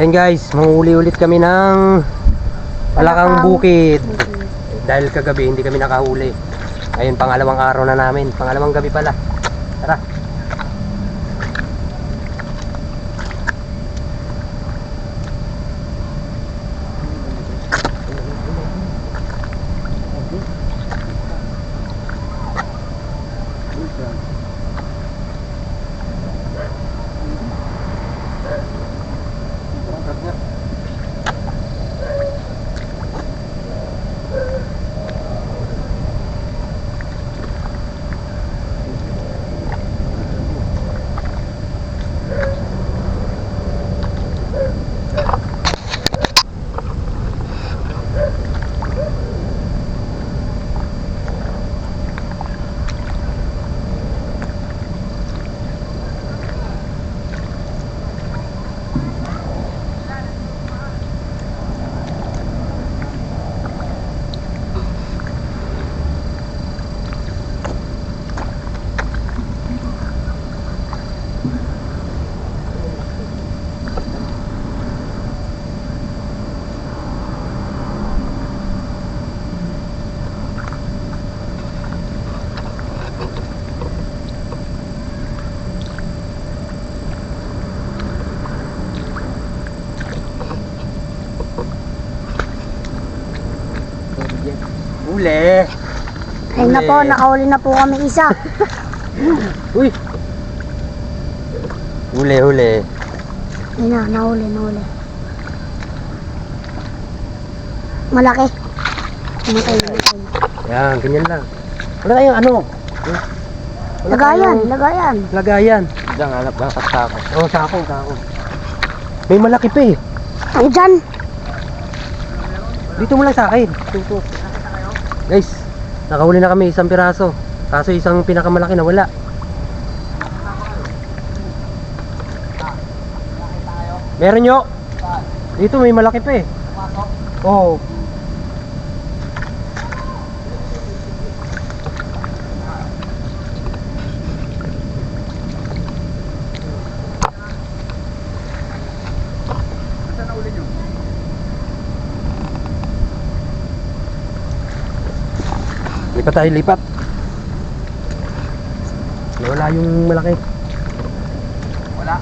Ayun guys, manghuli ulit kami ng Palakang Bukid. Dahil kagabi hindi kami nakahuli. Ayun, pangalawang araw na namin. Pangalawang gabi pala. Tara. Huli. Ayun na po, nakahuli na po kami isa. Uy. Huli. Ayun na, nahuli. Malaki. Matay. Yan, ganyan lang. Wala tayong ano? Lagayan. Lagayan. Diyan, hanap ng sako. Oh, sako. May malaki pa eh. Ay, dyan. Dito mo lang sa akin. Tuto. Guys, nakahuli na kami isang piraso. Kaso isang pinakamalaki na wala. Meron nyo? Dito may malaki pa eh. Oo. Lipat. Nawala yung malaki. Wala.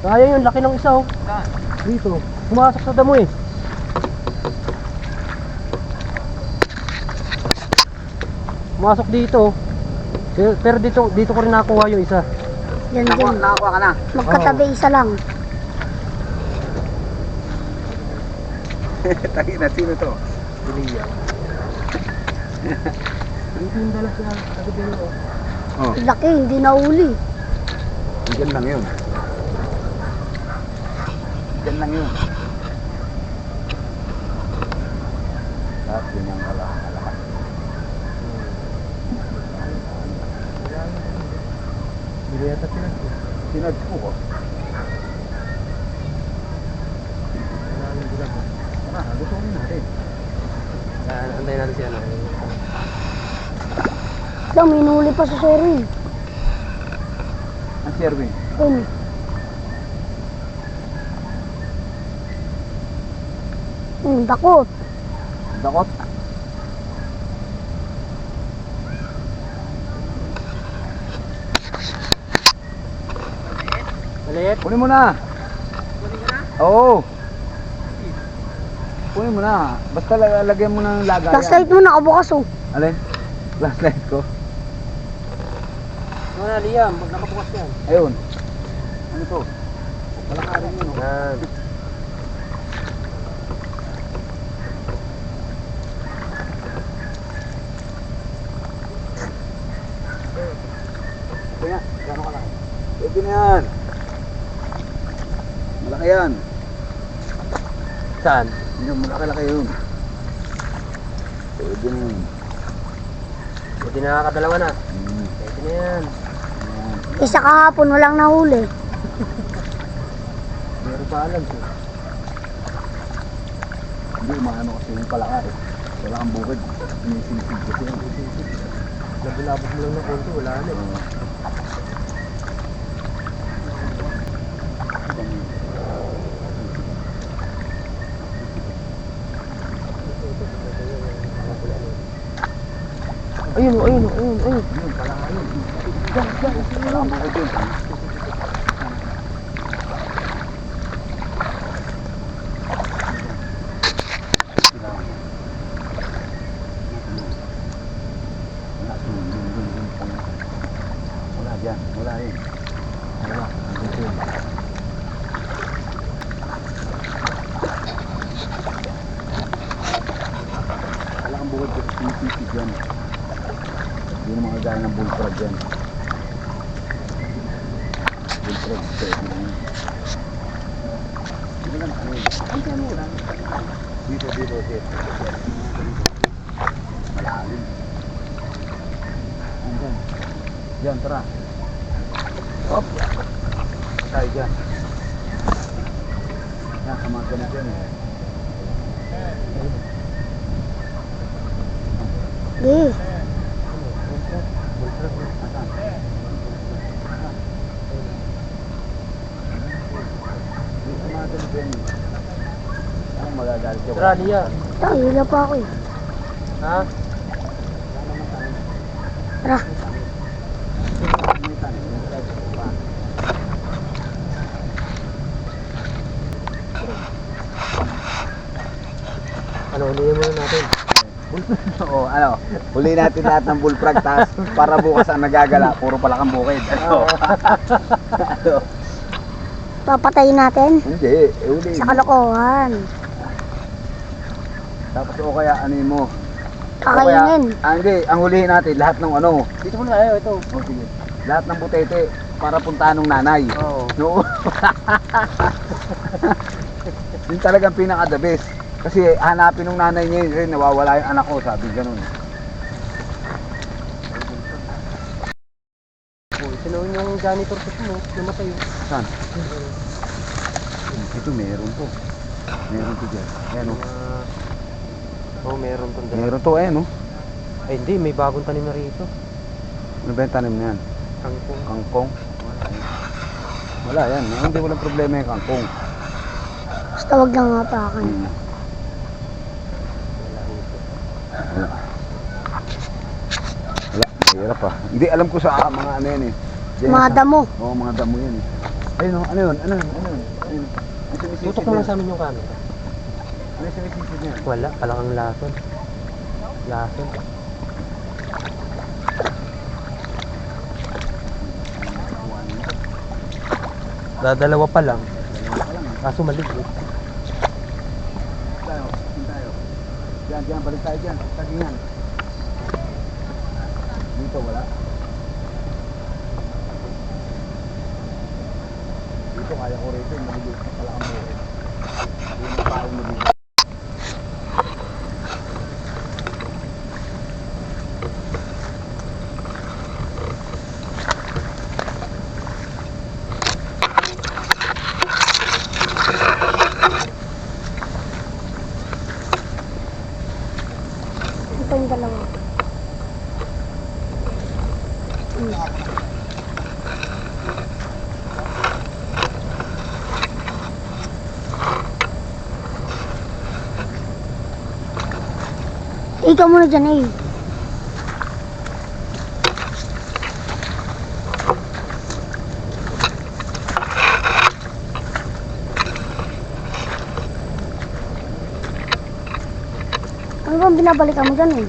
Kaya yun, laki ng isa oh. Saan? Dito. Pumasok sa damo eh. Pumasok dito. Pero dito ko rin nakuha yung isa. Yan din. Nakakuha ka na. Magkatabi isa lang. Tangin na, sino to? Biliya. Dito yung dalas na sabi din oh. Oh, Laki, hindi nahuli. dyan lang yun. Lahat yun yung malakas. Hindi yata sinad ko. Sinad ko ko. Wala nang bulag oh. Gusto ko natin. Antayin natin si ano. Lang, may nahuli pa sa Sherwin. Ang Sherwin. Ayun. Dakot. Dakot. Maliit. Kunin mo na. Oo. Kunin mo na. Basta lagyan mo ng lagayan. Flashlight mo nakabukas oh. Alin? Flashlight ko. Wala Liam, pag nakabukas yan. Ayun. Ano to? Palakarin yun. Yan. Kuya, gano'n ka lang? Pwede na yan. Malaki yan. Saan? Yun, malaki yun. Pwede na yun. Buti nakakadalawa na. Hmm. Pwede na yan. Ayan. Isa kahapon, walang nahuli. Meron pa alam siya. Hindi, maano kasi yung palaka eh. Wala kang bukid. Sinisilipid kasi yan. Labulabog mo lang ng konti, wala na eh. Ayun, ayun, ayun, ayun. Yun, pala nga yun. Wala kang bukid yun. Wala dyan, wala yun. Wala, andun yun. Wala kang bukid kasi sinisipid yan. Hindi naman kagaya ng bullfrog yan. Bullfrog, pwede lang yun. Hindi naman ano yun. Ang kano lang. Dito. Malalim. Andyan. Diyan, tara. Hop. Tayo dyan. Yan, sa mga ganito yan eh. Di. Anong magagalit ka ba? Tara, Lia. Hila pa ako eh. Ha? Tara. Ano, huliin muna natin. Oo, ano, huli natin lahat ng bullfrog tas para bukas ang nagagala, puro palakang bukid. Ano? Ano? Papatayin natin. Hindi, huli. Sa kalokohan. Tapos o kaya ano mo? Kakainin. Hindi, ang hulihin natin lahat ng ano, Dito muna tayo, ito. o sige, lahat ng butete para puntahan ng nanay. Oo. No. Yun talagang pinaka the best. Kasi hanapin ng nanay niya yun, nawawala yung anak ko, sabi ganun. Sinawin yung janitor ko mo, namatay yun. Saan? Ito meron to. Meron to dyan. Ayan o. Oo, meron tong dalawa. Meron to, ayan o. Ay, hindi, may bagong tanim na rito. Ano ba yung tanim na yan? Kangkong. Kangkong? Wala yan. Hindi walang problema yung kangkong. Basta wag lang hapakan. Wala. Wala. Mahirap ah. Hindi alam ko sa mga ano yan eh. Mga damo. Oo, mga damo yan eh. Ayun o, ano yun? Ano yun? Ano yun? Ayun. Ang sumisisid Tutok mo lang sa amin yung camera. Ano yung sumisisid niya? Wala, palakang lason. Lason. Dadalawa pa lang. Kaso maliit. Tayo, tayo. Diyan, balik tayo dyan. Tagingan. Dito wala. Dito kaya ko rito, maliit na pala ang buhay. Hindi na tayo maliit. Ito yung dalawa. Ikaw muna dyan eh. Ano bang binabalikan mo dyan eh?